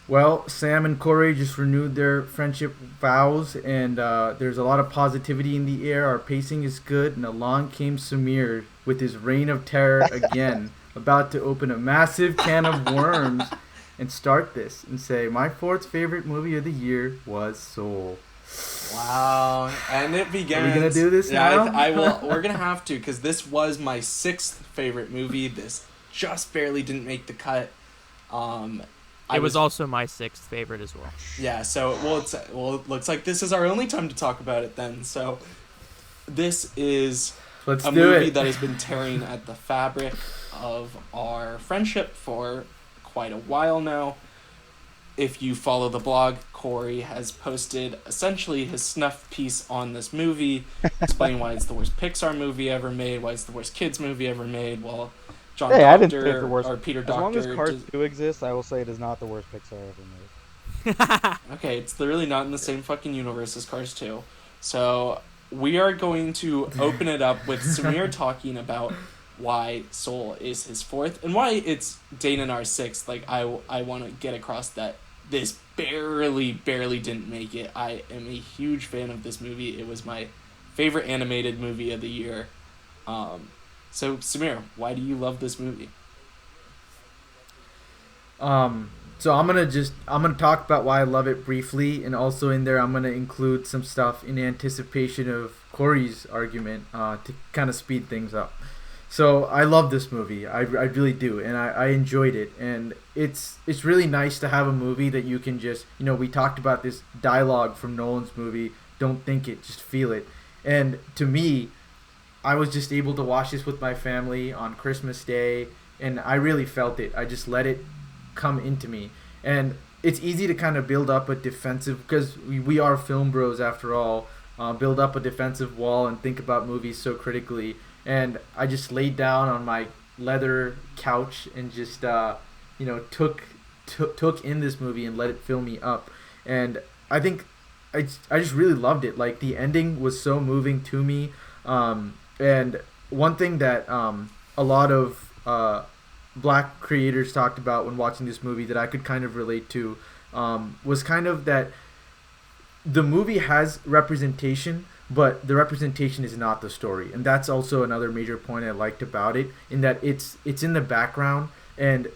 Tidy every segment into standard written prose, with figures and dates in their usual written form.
Well, Sam and Cory just renewed their friendship vows, and there's a lot of positivity in the air. Our pacing is good, and along came Samir with his reign of terror again, about to open a massive can of worms and start this and say, my fourth favorite movie of the year was Soul. Wow, and it Are we gonna begins. do this Yeah, now? I will. We're gonna have to because this was my sixth favorite movie. This just barely didn't make the cut. Um, I It was also my sixth favorite as well. Yeah. So it looks like this is our only time to talk about it then. So this is Let's a do movie it. that has been tearing at the fabric of our friendship for quite a while now. If you follow the blog, Cory has posted essentially his snuff piece on this movie, explaining why it's the worst Pixar movie ever made, why it's the worst kids movie ever made. Well, John Hey, I didn't think the Doctor worst. or Peter As long as Doctor. Cars 2 exists, I will say it is not the worst Pixar ever made. Okay, it's literally not in the same fucking universe as Cars 2. So we are going to open it up with Samir talking about why Soul is his fourth and why it's Dane and our sixth. Like, I want to get across that this barely didn't make it. I am a huge fan of this movie. It was my favorite animated movie of the year. So Samir, why do you love this movie? So I'm gonna talk about why I love it briefly, and also in there I'm gonna include some stuff in anticipation of Cory's argument to kind of speed things up. So I love this movie. I really do, and I enjoyed it. And it's really nice to have a movie that you can just, we talked about this dialogue from Nolan's movie. Don't think it, just feel it. And to me, I was just able to watch this with my family on Christmas Day, and I really felt it. I just let it come into me. And it's easy to kind of build up a defensive, because we are film bros after all, build up a defensive wall and think about movies so critically. And I just laid down on my leather couch and just took in this movie and let it fill me up. And I think I just really loved it. Like, the ending was so moving to me. And one thing that a lot of black creators talked about when watching this movie that I could kind of relate to was kind of that the movie has representation, but the representation is not the story. And that's also another major point I liked about it, in that it's in the background, and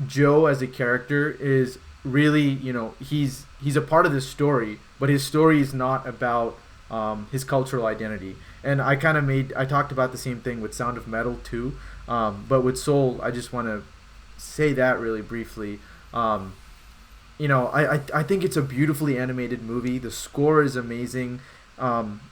Joe as a character is really, he's a part of this story, but his story is not about his cultural identity. And I talked about the same thing with Sound of Metal too, but with Soul, I just want to say that really briefly. I think it's a beautifully animated movie. The score is amazing.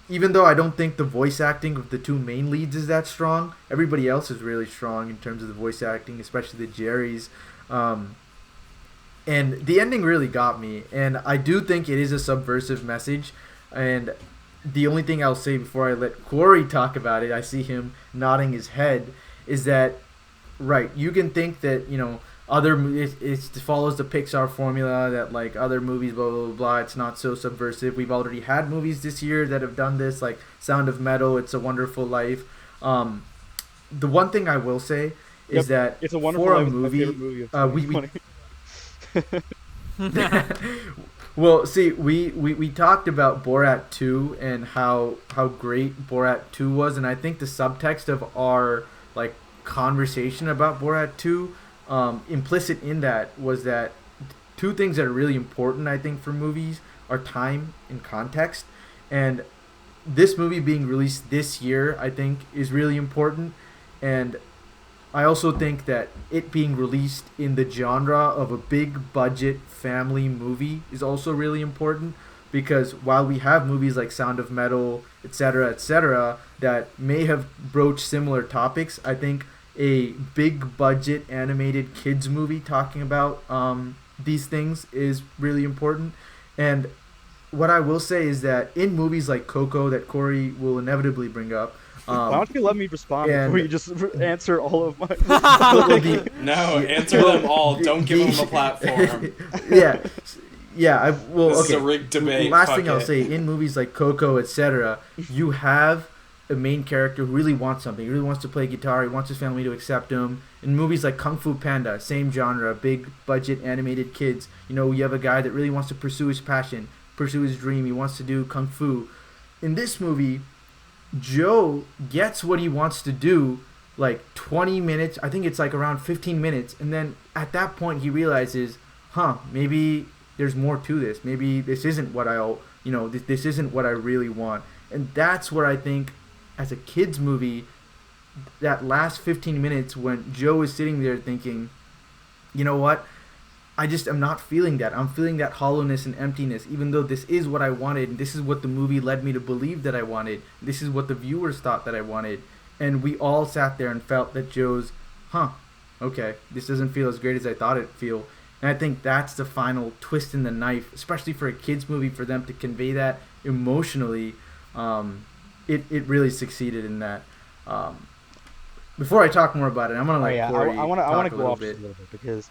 Even though I don't think the voice acting of the two main leads is that strong, everybody else is really strong in terms of the voice acting, especially the Jerrys. And the ending really got me, and I do think it is a subversive message. And the only thing I'll say before I let Cory talk about it, I see him nodding his head, is that, right, you can think that, it follows the Pixar formula, that like other movies, blah, blah, blah, blah, it's not so subversive. We've already had movies this year that have done this, like Sound of Metal, It's a Wonderful Life. The one thing I will say is that It's a Wonderful for Life a is my movie, favorite movie of we 2020. well, see, we talked about Borat 2 and how great Borat 2 was, and I think the subtext of our like conversation about Borat 2, implicit in that was that two things that are really important, I think, for movies are time and context. And this movie being released this year, I think, is really important. And I also think that it being released in the genre of a big budget family movie is also really important, because while we have movies like Sound of Metal, etc., that may have broached similar topics, I think a big budget animated kids movie talking about these things is really important. And what I will say is that in movies like Coco, that Cory will inevitably bring up, Why don't you let me respond and before you just answer all of my... No, answer them all. Don't give them a platform. yeah, well, This is okay. a rigged debate. Last Fuck thing I'll it. say, in movies like Coco, etc., you have a main character who really wants something. He really wants to play guitar. He wants his family to accept him. In movies like Kung Fu Panda, same genre, big budget animated kids. You know, you have a guy that really wants to pursue his passion, pursue his dream. He wants to do kung fu. In this movie, Joe gets what he wants to do like 20 minutes. I think it's like around 15 minutes. And then at that point, he realizes, maybe there's more to this. Maybe this isn't what this isn't what I really want. And that's where I think, as a kid's movie, that last 15 minutes when Joe is sitting there thinking, you know what? I just am not feeling that. I'm feeling that hollowness and emptiness, even though this is what I wanted. And this is what the movie led me to believe that I wanted. This is what the viewers thought that I wanted. And we all sat there and felt that Joe's, okay, this doesn't feel as great as I thought it'd feel. And I think that's the final twist in the knife, especially for a kid's movie, for them to convey that emotionally. It really succeeded in that. Before I talk more about it, I'm gonna Cory I want to talk go off just a little bit because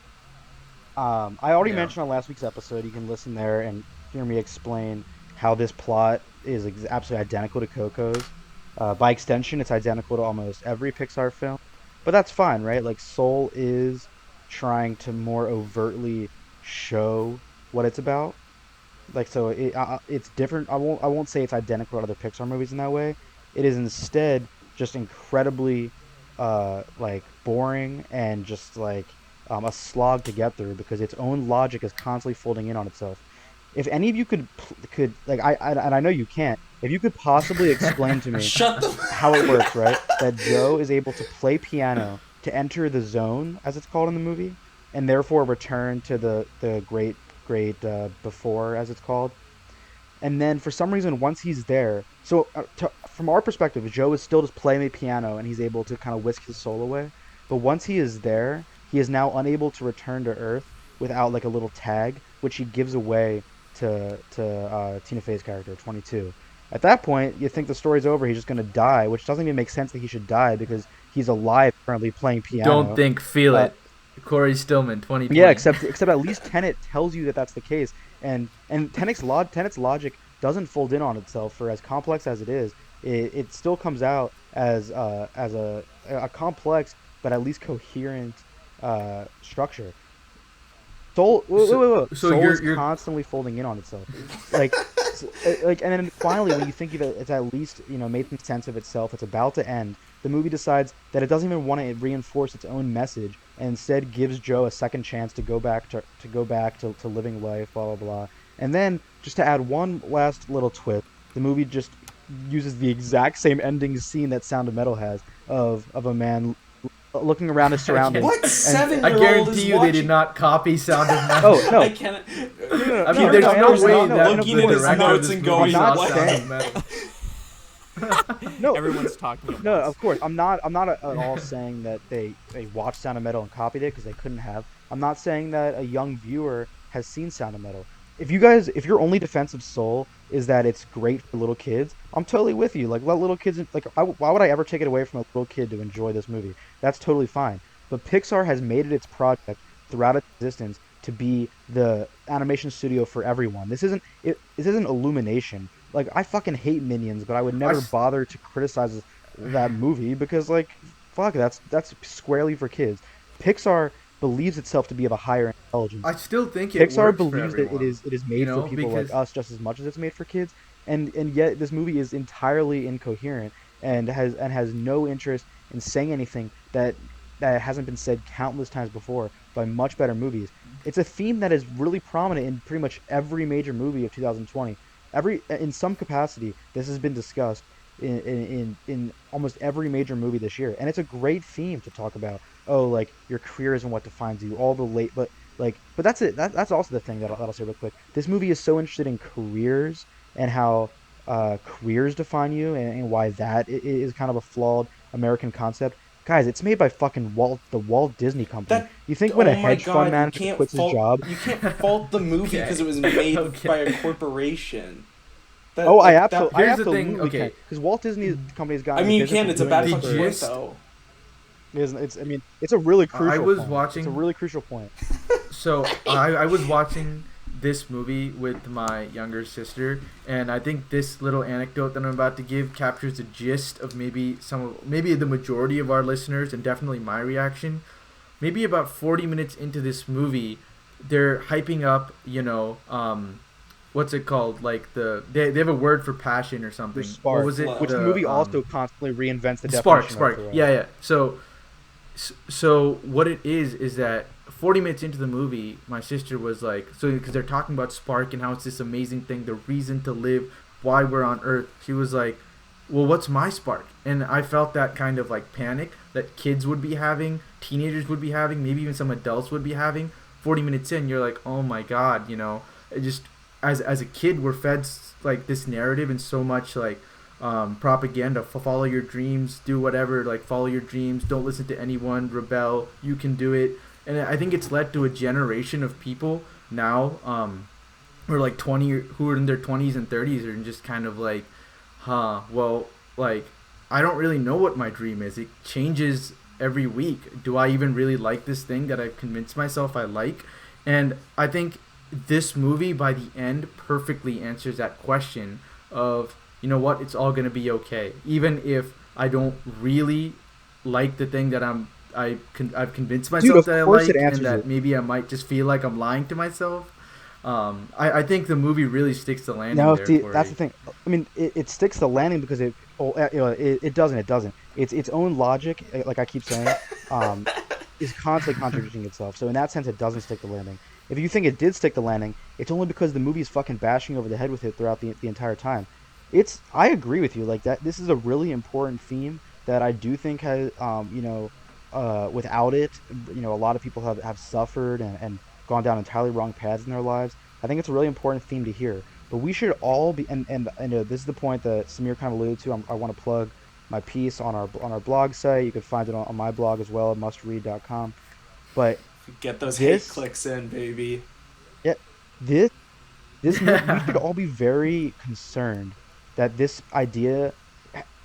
I already mentioned on last week's episode. You can listen there and hear me explain how this plot is absolutely identical to Coco's. By extension, it's identical to almost every Pixar film. But that's fine, right? Like, Soul is trying to more overtly show what it's about. Like, so it's different. I won't say it's identical to other Pixar movies in that way. It is instead just incredibly boring and just a slog to get through because its own logic is constantly folding in on itself. If any of you could I know you can't. If you could possibly explain to me how it works, right? That Joe is able to play piano to enter the zone, as it's called in the movie, and therefore return to the great before, as it's called. And then for some reason, once he's there, from our perspective, Joe is still just playing the piano and he's able to kind of whisk his soul away. But once he is there, he is now unable to return to Earth without like a little tag, which he gives away to Tina Fey's character, 22. At that point, you think the story's over. He's just going to die, which doesn't even make sense that he should die because he's alive currently playing piano. Don't think, feel it. Cory Stillman, 2020. Yeah, except at least Tenet tells you that that's the case, and Tenet's logic doesn't fold in on itself. For as complex as it is, it still comes out as a complex but at least coherent structure. Soul is constantly folding in on itself, and then finally, when you think that it's at least made some sense of itself, it's about to end. The movie decides that it doesn't even want to reinforce its own message, and instead gives Joe a second chance to go back to living life, blah blah blah. And then, just to add one last little twist, the movie just uses the exact same ending scene that Sound of Metal has of a man looking around his surroundings. What 7-year-old I guarantee you they did not copy Sound of Metal. Oh no! I can't. I mean, there's no way that looking at his notes and going, "What?" No, Everyone's talking about no, of course. I'm not at all saying that they watched Sound of Metal and copied it because they couldn't have. I'm not saying that a young viewer has seen Sound of Metal. If your only defense of Soul is that it's great for little kids, I'm totally with you. Like, let little kids, why would I ever take it away from a little kid to enjoy this movie? That's totally fine. But Pixar has made it its project throughout its existence to be the animation studio for everyone. This isn't Illumination. Like, I fucking hate Minions, but I would never bother to criticize that movie because, that's squarely for kids. Pixar believes itself to be of a higher intelligence. I still think Pixar believes that it is made for people like us just as much as it's made for kids, and yet this movie is entirely incoherent and has no interest in saying anything that hasn't been said countless times before by much better movies. It's a theme that is really prominent in pretty much every major movie of 2020. In some capacity, this has been discussed in almost every major movie this year, and it's a great theme to talk about. Oh, like, your career isn't what defines you. All the late, but that's it. That's also the thing that I'll say real quick. This movie is so interested in careers and how careers define you, and why that is kind of a flawed American concept. Guys, it's made by fucking the Walt Disney Company. You think when a hedge fund manager quits his job, you can't fault the movie because it was made by a corporation. I absolutely thing, can, because Walt Disney Company's got. I mean, you can. It's a bad fucking point, though. It's a really crucial. I was point. watching. It's a really crucial point. So I was watching this movie with my younger sister, and I think this little anecdote that I'm about to give captures the gist of maybe the majority of our listeners, and definitely my reaction. Maybe about 40 minutes into this movie, they're hyping up, what's it called? Like they have a word for passion or something. Spark, what was it? which the movie also constantly reinvents the spark. definition Spark. of. Yeah. So what it is that 40 minutes into the movie, my sister was like, because they're talking about spark and how it's this amazing thing, the reason to live, why we're on Earth. She was like, well, what's my spark? And I felt that kind of like panic that kids would be having, teenagers would be having, maybe even some adults would be having. 40 minutes in, you're like, oh my God, it just as a kid, we're fed like this narrative and so much like propaganda. Follow your dreams, do whatever, like follow your dreams, don't listen to anyone, rebel, you can do it. And I think it's led to a generation of people now who are like 20, who are in their 20s and 30s and just kind of like, well, like, I don't really know what my dream is. It changes every week. Do I even really like this thing that I've convinced myself I like? And I think this movie by the end perfectly answers that question of, you know what, it's all going to be okay. Even if I don't really like the thing that I've convinced myself that I like, and that maybe I might just feel like I'm lying to myself. I think the movie really sticks the landing. No, there, see, Cory. that's the thing. I mean, it sticks the landing because it doesn't. It doesn't. Its own logic, like I keep saying, is constantly contradicting itself. So in that sense, it doesn't stick the landing. If you think it did stick the landing, it's only because the movie is fucking bashing over the head with it throughout the entire time. I agree with you. Like that, this is a really important theme that I do think has, without it, a lot of people have suffered and gone down entirely wrong paths in their lives. I think it's a really important theme to hear. But we should all be, and this is the point that Samir kind of alluded to. I want to plug my piece on our blog site. You can find it on my blog as well at mustread.com. But get those hate clicks in, baby. Yeah, this we should all be very concerned that this idea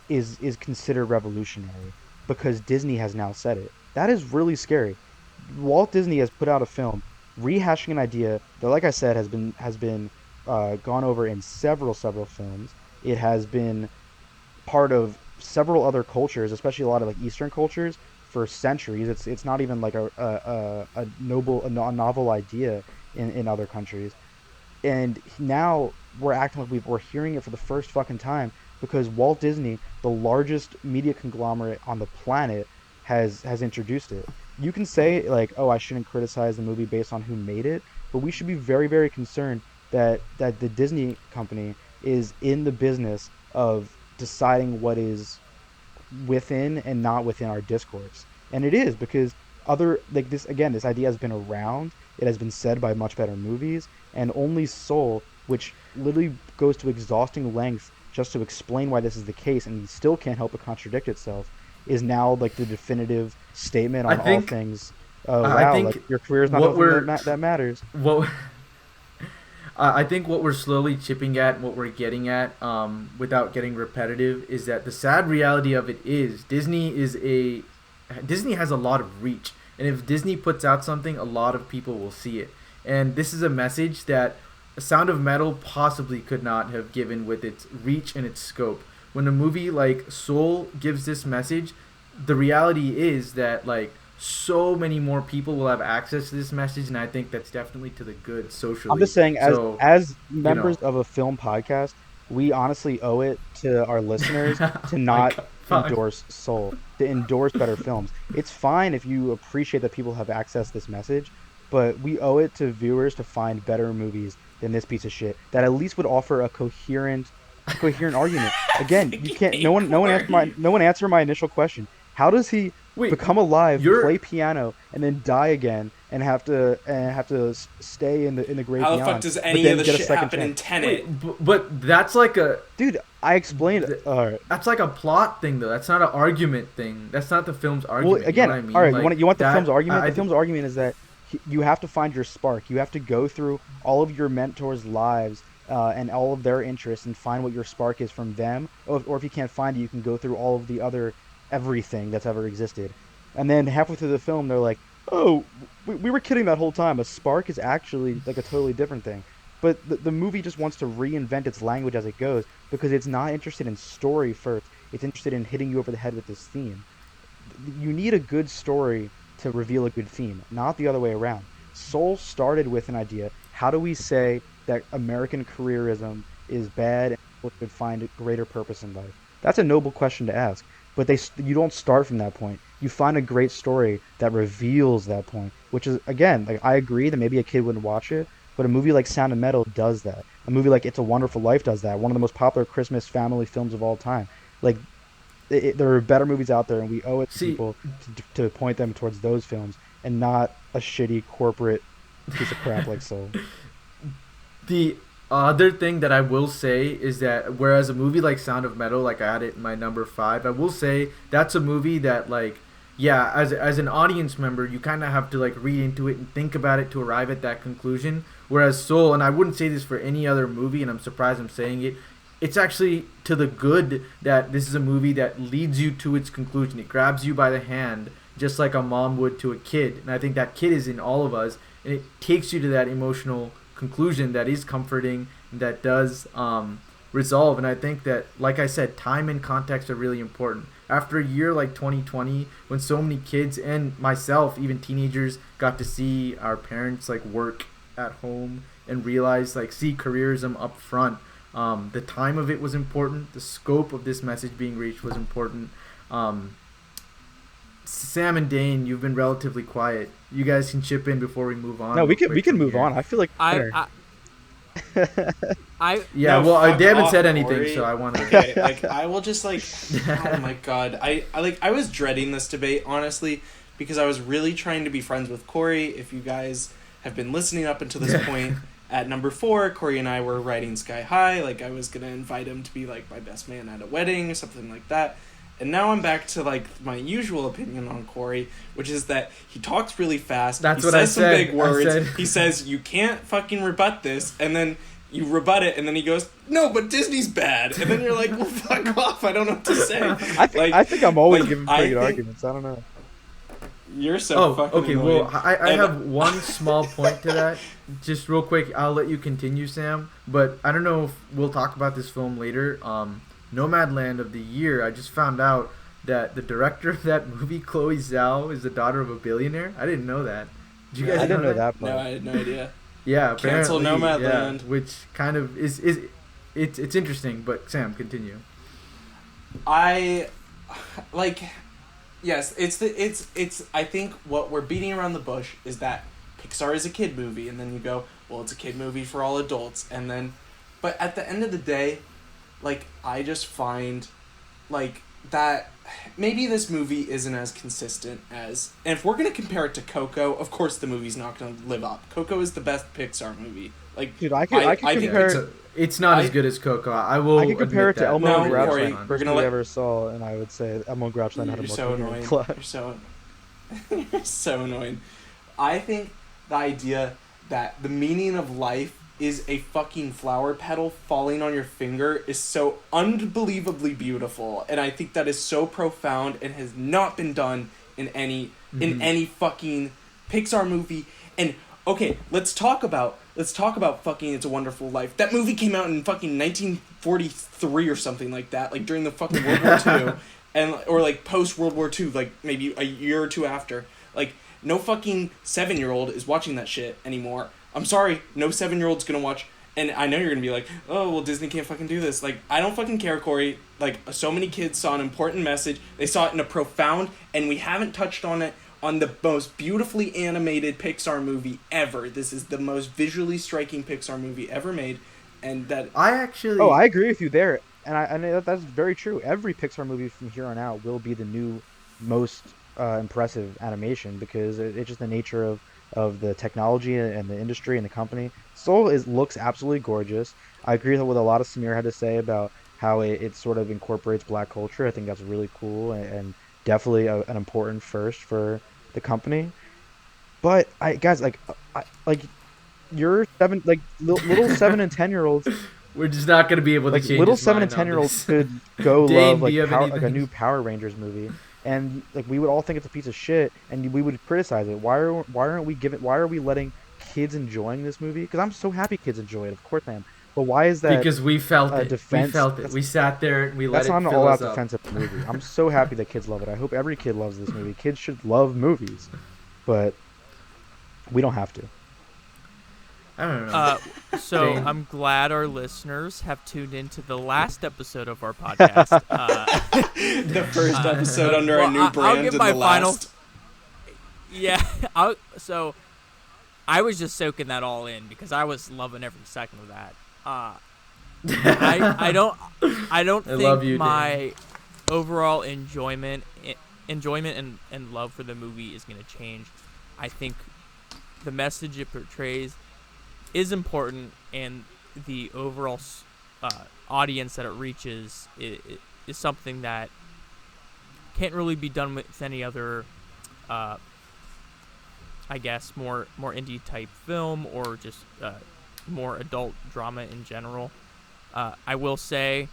is considered revolutionary because Disney has now said it. That is really scary. Walt Disney has put out a film rehashing an idea that, like I said, has been gone over in several films. It has been part of several other cultures, especially a lot of like Eastern cultures, for centuries. It's not even like a novel idea in other countries. And now we're acting like we're hearing it for the first fucking time because Walt Disney, the largest media conglomerate on the planet, has introduced it. You can say like, oh, I shouldn't criticize the movie based on who made it, but we should be very, very concerned that the Disney company is in the business of deciding what is within and not within our discourse. And it is because this idea has been around. It has been said by much better movies, and only Soul, which literally goes to exhausting lengths just to explain why this is the case, and still can't help but contradict itself, is now like the definitive statement on all things. Oh wow, like your career is not something that matters. I think what we're slowly chipping at, what we're getting at, without getting repetitive, is that the sad reality of it is Disney has a lot of reach, and if Disney puts out something, a lot of people will see it. And this is a message that Sound of Metal possibly could not have given with its reach and its scope. When a movie like Soul gives this message, the reality is that like so many more people will have access to this message, and I think that's definitely to the good socially. I'm just saying, as members of a film podcast, we honestly owe it to our listeners to not endorse Soul, to endorse better films. It's fine if you appreciate that people have access to this message, but we owe it to viewers to find better movies than this piece of shit that at least would offer a coherent argument. Again, you can't. No one answered my initial question. How does he become alive, play piano, and then die again, and have to stay in the grave beyond? How the fuck does any of the shit happen in Tenet? But that's like a dude. I explained it. That's like a plot thing, though. That's not an argument thing. That's not the film's argument. Well, again, you know what I mean? All right. Like, you want the film's argument? The film's argument is that you have to find your spark. You have to go through all of your mentors' lives and all of their interests and find what your spark is from them. Or if you can't find it, you can go through all of the other everything that's ever existed. And then halfway through the film, they're like, oh, we were kidding that whole time. A spark is actually like a totally different thing. But the movie just wants to reinvent its language as it goes because it's not interested in story first. It's interested in hitting you over the head with this theme. You need a good story to reveal a good theme, not the other way around. Soul started with an idea. How do we say that American careerism is bad and people should find a greater purpose in life? That's a noble question to ask. But you don't start from that point. You find a great story that reveals that point, which is again, like I agree that maybe a kid wouldn't watch it, but a movie like Sound of Metal does that. A movie like It's a Wonderful Life does that. One of the most popular Christmas family films of all time. Like there are better movies out there, and we owe it to See, people to point them towards those films and not a shitty corporate piece of crap like Soul. the other thing that I will say is that whereas a movie like Sound of Metal, like I had it in my number 5, I will say that's a movie that like, yeah, as an audience member, you kind of have to like read into it and think about it to arrive at that conclusion. Whereas Soul, and I wouldn't say this for any other movie, and I'm surprised I'm saying it, it's actually to the good that this is a movie that leads you to its conclusion. It grabs you by the hand just like a mom would to a kid, and I think that kid is in all of us, and it takes you to that emotional conclusion that is comforting and that does resolve. And I think that, like I said, time and context are really important. After a year like 2020, when so many kids and myself, even teenagers, got to see our parents like work at home and realize like see careerism up front, the time of it was important. The scope of this message being reached was important. Sam and Dane, you've been relatively quiet. You guys can chip in before we move on. No, we can from move here. on. I feel like Yeah, No, well, fuck they haven't off, said anything, Cory. so I want to. Okay, like I will just like, oh my god, I was dreading this debate honestly because I was really trying to be friends with Cory. If you guys have been listening up until this point, at number 4, Cory and I were riding Sky High. Like I was gonna invite him to be like my best man at a wedding or something like that. And now I'm back to like my usual opinion on Cory, which is that he talks really fast. That's he what says I some said. big words. I said. He says you can't fucking rebut this, and then you rebut it, and then he goes, "No, but Disney's bad." And then you're like, "Well, fuck off! I don't know what to say." I think I'm always like, giving pretty good think- arguments. I don't know. You're so Oh, fucking okay. annoying. Well, I have one small point to that. Just real quick, I'll let you continue, Sam. But I don't know if we'll talk about this film later. Nomadland of the Year. I just found out that the director of that movie, Chloe Zhao, is the daughter of a billionaire. I didn't know that. Did you guys I didn't know that No, part. I had no idea. Yeah, Cancel apparently, Nomadland. yeah, which kind of is it's interesting. But Sam, continue. I like yes, it's I think what we're beating around the bush is that Pixar is a kid movie, and then you go, well, it's a kid movie for all adults, and then but at the end of the day, like I just find like that maybe this movie isn't as consistent as, and if we're gonna compare it to Coco, of course the movie's not gonna live up. Coco is the best Pixar movie. Like, Dude, I could think compare. It's not I- as good as Coco. I will. I could compare it admit to Elmo No, and Cory, Groucho, we're first gonna movie I let- ever saw, and I would say Elmo and Groucho had a You're more so coherent annoying. plot. You're so you're so annoying. I think the idea that the meaning of life is a fucking flower petal falling on your finger is so unbelievably beautiful, and I think that is so profound and has not been done in any fucking Pixar movie. And okay, let's talk about fucking It's a Wonderful Life. That movie came out in fucking 1943 or something like that, like during the fucking World War II, and or like post World War II, like maybe a year or two after. Like no fucking 7-year-old is watching that shit anymore. I'm sorry, no 7-year-old's gonna watch. And I know you're gonna be like, oh well, Disney can't fucking do this. Like I don't fucking care, Cory. Like so many kids saw an important message. They saw it in a profound, and we haven't touched on it. On the most beautifully animated Pixar movie ever. This is the most visually striking Pixar movie ever made, and that I actually. Oh, I agree with you there, and that's very true. Every Pixar movie from here on out will be the new most impressive animation because it's just the nature of the technology and the industry and the company. Soul looks absolutely gorgeous. I agree with a lot of Samir had to say about how it sort of incorporates Black culture. I think that's really cool and definitely an important first for the company. But guys, like you're little 7 and 10-year-olds. We're just not gonna be able to Like change little his 7 and mind on 10-year-olds this. could go Dane, love do you have like a anything? new Power Rangers movie, and like we would all think it's a piece of shit, and we would criticize it. Why are we letting kids enjoying this movie? Because I'm so happy kids enjoy it. Of course I am. But why is that Because we felt a it. We defense? felt it. We sat there and we let That's it not an fill all-out us up. defense of the movie. I'm so happy that kids love it. I hope every kid loves this movie. Kids should love movies, but we don't have to. I don't know. So Dane. I'm glad our listeners have tuned into the last episode of our podcast. The first episode under our new I'll brand give and my the final. last. Yeah, so I was just soaking that all in because I was loving every second of that. I don't think love you, my overall enjoyment and love for the movie is going to change. I think the message it portrays is important, and the overall audience that it reaches is something that can't really be done with any other, I guess, more indie type film or just more adult drama in general. I will say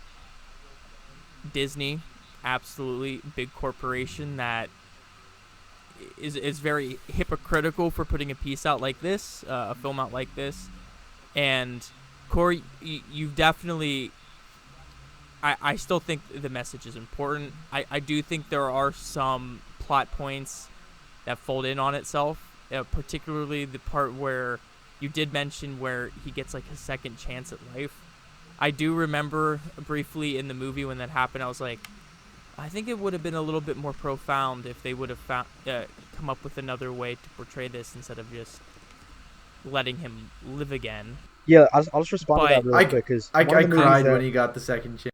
Disney, absolutely big corporation that is very hypocritical for putting a piece out like this, a film out like this. And Cory, you've definitely. I still think the message is important. I do think there are some plot points that fold in on itself, particularly the part where you did mention where he gets like a second chance at life. I do remember briefly in the movie when that happened, I was like, I think it would have been a little bit more profound if they would have come up with another way to portray this instead of just letting him live again. Yeah, I'll just respond to that real quick because I cried when he got the second chance.